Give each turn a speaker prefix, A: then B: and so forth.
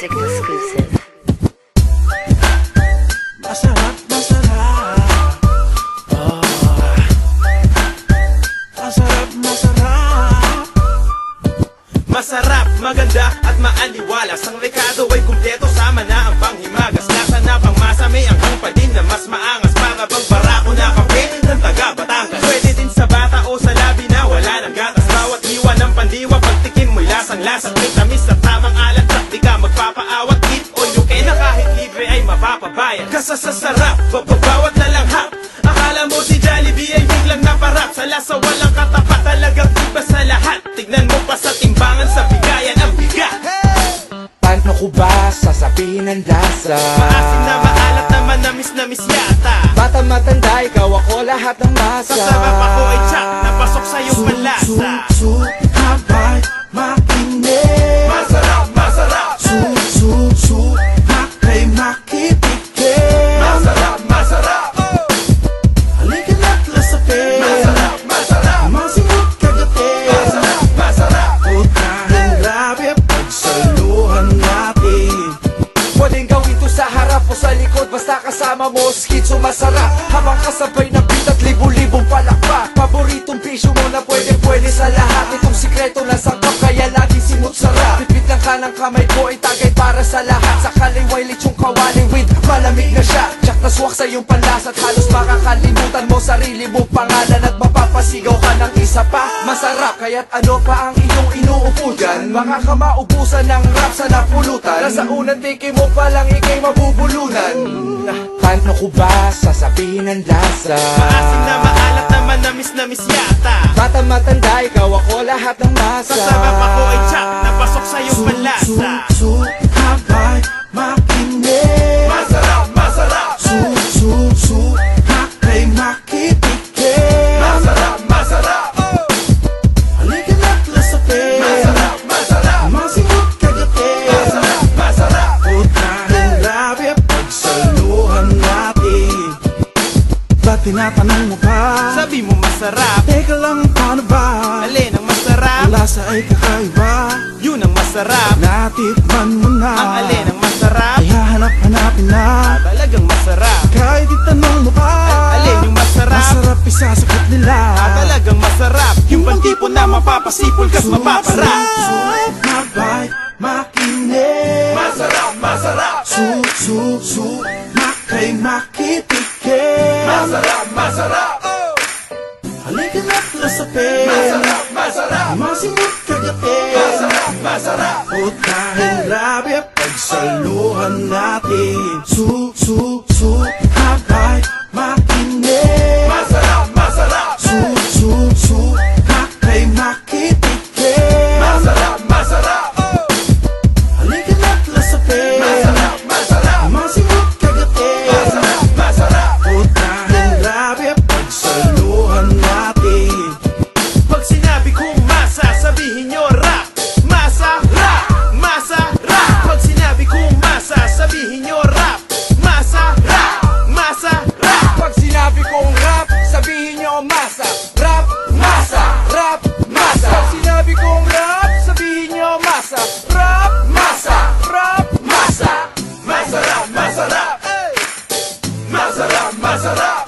A: Music exclusive.
B: Masarap, masarap. Oh. Masarap, masarap. Masarap, maganda at maaliwalas. Ang rekado ay kumpleto, sama na ang panghimagas. Lasa na pang masa, may anghang pa din na mas maangas. Para bang barako na kape ng taga Batangas. Pwede din sa bata o sa labi na wala ng gatas. Bawat hiwa ng pandiwa, pagtikim mo'y lasang-lasang. May tamis at tamang alat, at di ka magpapaawat. Eat all you can na kahit libre ay mapapabayad. Kasasasarap, bawat na lang hap. Akala mo si Jollibee ay biglang naparap. Sa lasa walang katapat, talagang iba sa lahat. Tignan mo pa sa timbangan, sa bigayan ang bigat.
C: Paano ko ba sasabihin ang lasa?
B: Maasim na maalat na manamis yata.
C: Bata matanda, ikaw ako lahat ng masa.
B: Sa sarap ako ay tsak, napasok sa iyong panlasa.
C: Habay, makinig.
B: Masarap, masarap.
C: Makay makipikit.
B: Masarap, masarap.
C: Halika na't lasapin.
B: Masarap, masarap.
C: Masimot kagatin.
B: Masarap, masarap.
C: Putahing labi, pagsaluhan natin. Pwedeng gawin to sa harap o sa likod, basta kasama mo, skitso masarap. Habang kasabay ng beat at libu-libong palakpak. Paboritong bisyo mo na pwede sa lahat. Itong sikreto na sangkap, kaya lagi simot sarap. Pipit ng kanang kamay ko ay tagay para sa lahat. Sa kaliway litsong kawali with malamig na siya. Tsak na swak sa iyong panlasa at halos makakalimutan mo sarili mo pangalan. At mapapasigaw ka ng isa pa. Masarap, kaya't ano pa ang iyong inuupo dyan? Baka ka maubusan ng rap sa napulutan. Nasa unang tiki mo palang ikay mabubulunan. Paano ko ba sasabihin ang lasa?
B: Maasim na maalat na manamis yata.
C: Bata matanda, ikaw ako lahat ng masa.
B: Sa sarap ako ay tsak, napasok sa iyong panlasa.
C: Habay, makinig.
B: Masarap, masarap.
C: Makay makipikit.
B: Masarap, masarap.
C: Halika na't lasapin.
B: Masarap, masarap.
C: Masimot kagatin.
B: Masarap, masarap.
C: Putahing labi, pagsaluhan natin. Ba't tinatanong mo pa?
B: Sabi mo masarap.
C: Teka lang, paano ba?
B: Alin ang masarap?
C: Lasa ay kakaiba.
B: Yun ang masarap.
C: Natikman mo na.
B: Ang alin ang masarap?
C: Kaya hanap-hanapin na.
B: Talagang masarap.
C: Kahit itanong mo pa.
B: Alin yung masarap?
C: Masarap isasagot nila.
B: Talagang masarap. Yung bang tipo na mapapasipol ka't mapaparap.
C: Habay, makinig.
B: Masarap, masarap.
C: Makay makipikit.
B: Masarap, masarap.
C: Halika na't lasapin.
B: Masarap, masarap.
C: Masimot kagatin.
B: Masarap, masarap.
C: Putahing labi, pagsaluhan natin. Habay, makinig.
B: Masarap, masarap.
C: Makay makipikit.
B: Masarap, masarap.
C: Halika na't lasapin.
B: Masarap, masarap.
C: Masimot kagatin.
B: Masarap, masarap.
C: Putahing labi, pagsaluhan natin.
B: Pag sinabi kong masa, sabihin nyo rap. Masarap, masarap. Pag sinabi kong masa, sabihin nyo rap. Masarap, masarap.
C: Pag sinabi kong rap, sabihin nyo masa. Rap, masa, rap, masa. Pag sinabi kong rap, sabihin nyo masa. Rap, masa, rap, masa.
B: Masarap, masarap. Masarap, masarap.